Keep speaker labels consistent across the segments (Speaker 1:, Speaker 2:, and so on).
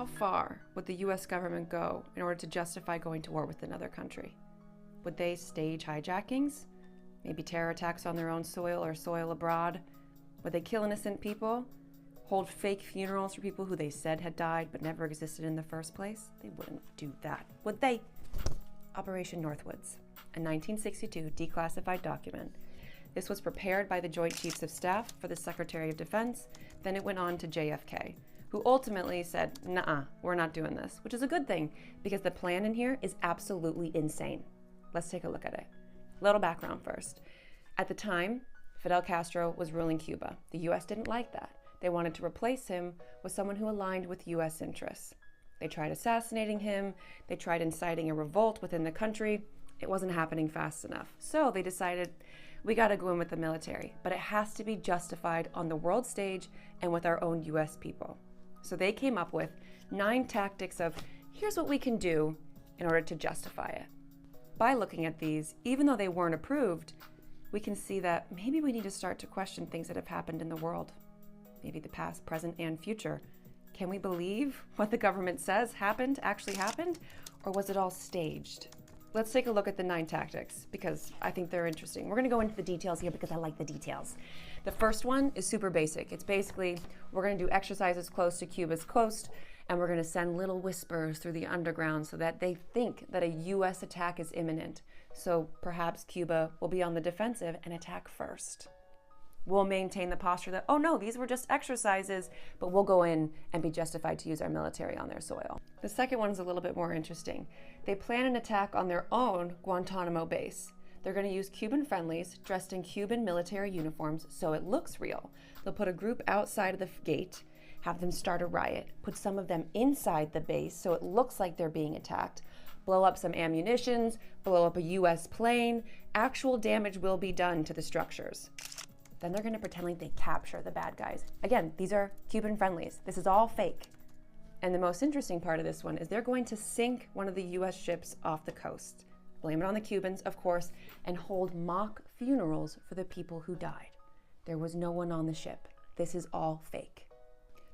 Speaker 1: How far would the US government go in order to justify going to war with another country? Would they stage hijackings? Maybe terror attacks on their own soil or soil abroad? Would they kill innocent people? Hold fake funerals for people who they said had died but never existed in the first place? They wouldn't do that, would they? Operation Northwoods, a 1962 declassified document. This was prepared by the Joint Chiefs of Staff for the Secretary of Defense. Then it went on to JFK, who ultimately said, "Nuh-uh, we're not doing this," which is a good thing because the plan in here is absolutely insane. Let's take a look at it. Little background first. At the time, Fidel Castro was ruling Cuba. The US didn't like that. They wanted to replace him with someone who aligned with US interests. They tried assassinating him. They tried inciting a revolt within the country. It wasn't happening fast enough. So they decided, we got to go in with the military, but it has to be justified on the world stage and with our own US people. So they came up with 9 tactics of, here's what we can do in order to justify it. By looking at these, even though they weren't approved, we can see that maybe we need to start to question things that have happened in the world. Maybe the past, present, and future. Can we believe what the government says actually happened, or was it all staged? Let's take a look at the 9 tactics because I think they're interesting. We're going to go into the details here because I like the details. The first one is super basic. It's basically, we're going to do exercises close to Cuba's coast, and we're going to send little whispers through the underground so that they think that a US attack is imminent. So perhaps Cuba will be on the defensive and attack first. We'll maintain the posture that, oh no, these were just exercises, but we'll go in and be justified to use our military on their soil. The second one is a little bit more interesting. They plan an attack on their own Guantanamo base. They're going to use Cuban friendlies dressed in Cuban military uniforms so it looks real. They'll put a group outside of the gate, have them start a riot, put some of them inside the base so it looks like they're being attacked, blow up some ammunitions, blow up a US plane. Actual damage will be done to the structures. Then they're going to pretend like they capture the bad guys. Again, these are Cuban friendlies. This is all fake. And the most interesting part of this one is they're going to sink one of the US ships off the coast. Blame it on the Cubans, of course, and hold mock funerals for the people who died. There was no one on the ship. This is all fake.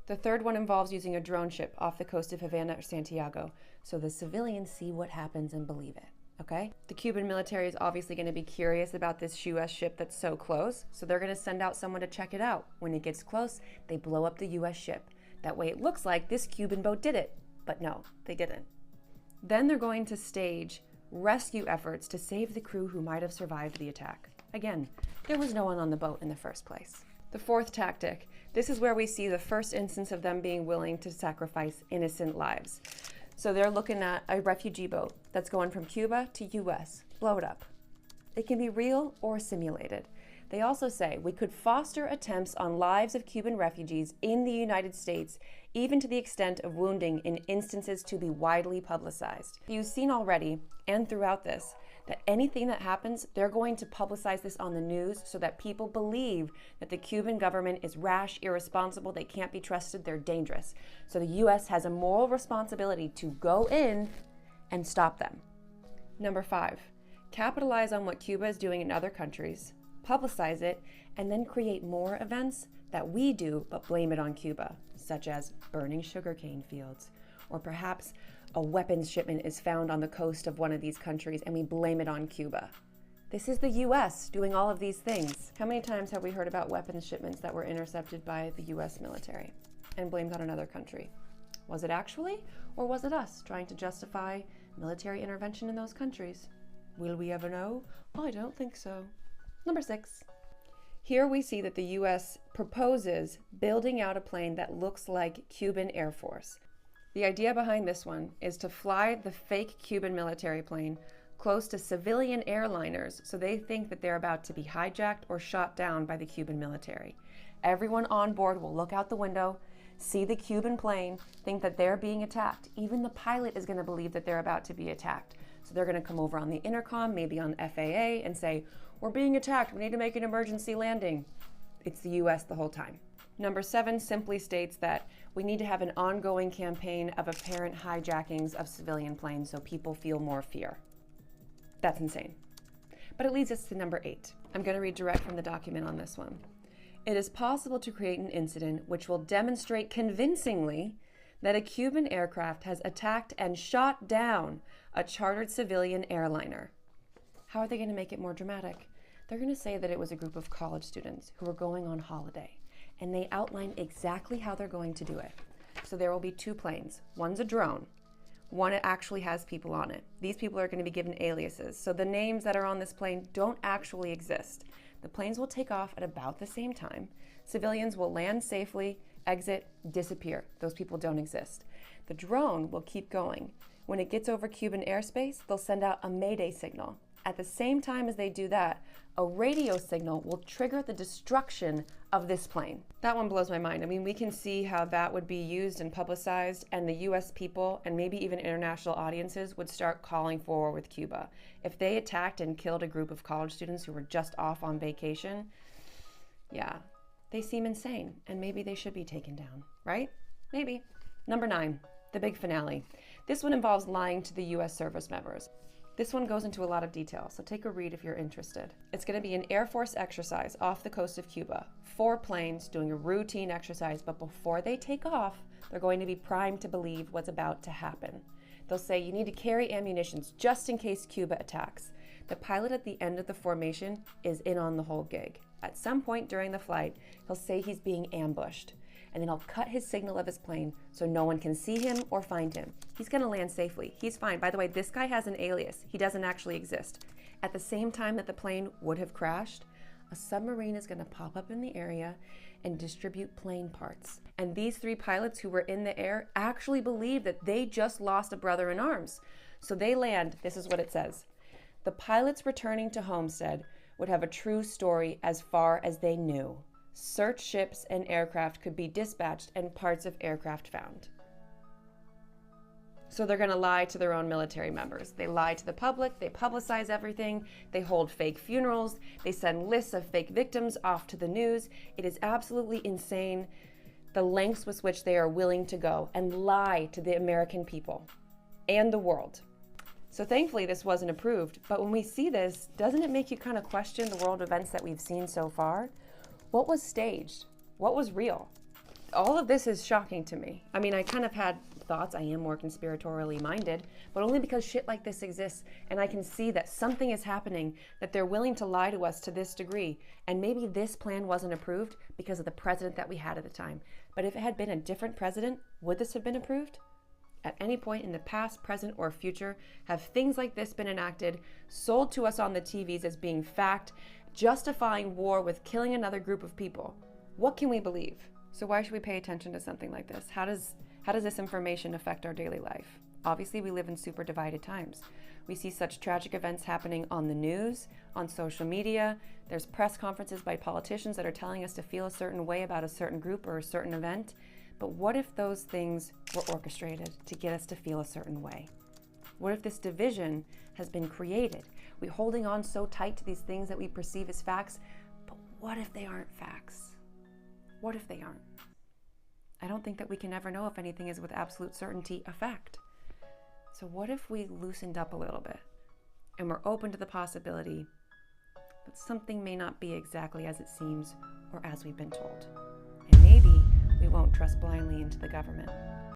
Speaker 1: The third one involves using a drone ship off the coast of Havana or Santiago, so the civilians see what happens and believe it. Okay? The Cuban military is obviously going to be curious about this US ship that's so close, so they're going to send out someone to check it out. When it gets close, they blow up the US ship. That way it looks like this Cuban boat did it, but no, they didn't. Then they're going to stage rescue efforts to save the crew who might have survived the attack. Again, there was no one on the boat in the first place. The fourth tactic, this is where we see the first instance of them being willing to sacrifice innocent lives. So they're looking at a refugee boat that's going from Cuba to US. Blow it up. It can be real or simulated. They also say we could foster attempts on lives of Cuban refugees in the United States, even to the extent of wounding in instances to be widely publicized. You've seen already, and throughout this, that anything that happens, they're going to publicize this on the news so that people believe that the Cuban government is rash, irresponsible, they can't be trusted, they're dangerous. So the US has a moral responsibility to go in and stop them. Number 5, capitalize on what Cuba is doing in other countries, publicize it, and then create more events that we do but blame it on Cuba, such as burning sugarcane fields, or perhaps a weapons shipment is found on the coast of one of these countries and we blame it on Cuba. This is the US doing all of these things. How many times have we heard about weapons shipments that were intercepted by the US military and blamed on another country? Was it actually, or was it us trying to justify military intervention in those countries? Will we ever know? I don't think so. Number 6. Here we see that the US proposes building out a plane that looks like Cuban Air Force. The idea behind this one is to fly the fake Cuban military plane close to civilian airliners so they think that they're about to be hijacked or shot down by the Cuban military. Everyone on board will look out the window, see the Cuban plane, think that they're being attacked. Even the pilot is going to believe that they're about to be attacked. So they're going to come over on the intercom, maybe on FAA, and say, "We're being attacked, we need to make an emergency landing." It's the US the whole time. Number 7 simply states that we need to have an ongoing campaign of apparent hijackings of civilian planes so people feel more fear. That's insane. But it leads us to number 8. I'm going to read direct from the document on this one. It is possible to create an incident which will demonstrate convincingly that a Cuban aircraft has attacked and shot down a chartered civilian airliner. How are they going to make it more dramatic? They're going to say that it was a group of college students who were going on holiday, and they outline exactly how they're going to do it. So there will be 2 planes. One's a drone. One actually has people on it. These people are going to be given aliases. So the names that are on this plane don't actually exist. The planes will take off at about the same time. Civilians will land safely, exit, disappear. Those people don't exist. The drone will keep going. When it gets over Cuban airspace, they'll send out a Mayday signal. At the same time as they do that, a radio signal will trigger the destruction of this plane. That one blows my mind. I mean, we can see how that would be used and publicized, and the US people and maybe even international audiences would start calling for war with Cuba. If they attacked and killed a group of college students who were just off on vacation, yeah, they seem insane, and maybe they should be taken down, right? Maybe. Number 9, the big finale. This one involves lying to the US service members. This one goes into a lot of detail, so take a read if you're interested. It's going to be an Air Force exercise off the coast of Cuba. 4 planes doing a routine exercise, but before they take off, they're going to be primed to believe what's about to happen. They'll say you need to carry ammunition just in case Cuba attacks. The pilot at the end of the formation is in on the whole gig. At some point during the flight, he'll say he's being ambushed, and then he'll cut his signal of his plane so no one can see him or find him. He's going to land safely. He's fine. By the way, this guy has an alias. He doesn't actually exist. At the same time that the plane would have crashed, a submarine is going to pop up in the area and distribute plane parts. And these 3 pilots who were in the air actually believe that they just lost a brother in arms. So they land, this is what it says. The pilots returning to Homestead would have a true story as far as they knew. Search ships and aircraft could be dispatched and parts of aircraft found. So they're going to lie to their own military members. They lie to the public, they publicize everything, they hold fake funerals, they send lists of fake victims off to the news. It is absolutely insane the lengths with which they are willing to go and lie to the American people and the world. So thankfully this wasn't approved, but when we see this, doesn't it make you kind of question the world events that we've seen so far? What was staged? What was real? All of this is shocking to me. I mean, I kind of had thoughts. I am more conspiratorially minded, but only because shit like this exists and I can see that something is happening, that they're willing to lie to us to this degree. And maybe this plan wasn't approved because of the president that we had at the time. But if it had been a different president, would this have been approved? At any point in the past, present, or future, have things like this been enacted, sold to us on the TVs as being fact, justifying war with killing another group of people? What can we believe? So why should we pay attention to something like this? How does this information affect our daily life? Obviously, we live in super divided times. We see such tragic events happening on the news, on social media. There's press conferences by politicians that are telling us to feel a certain way about a certain group or a certain event. But what if those things were orchestrated to get us to feel a certain way? What if this division has been created? We're holding on so tight to these things that we perceive as facts, but what if they aren't facts? What if they aren't? I don't think that we can ever know if anything is with absolute certainty a fact. So what if we loosened up a little bit and we're open to the possibility that something may not be exactly as it seems or as we've been told? And maybe we won't trust blindly into the government.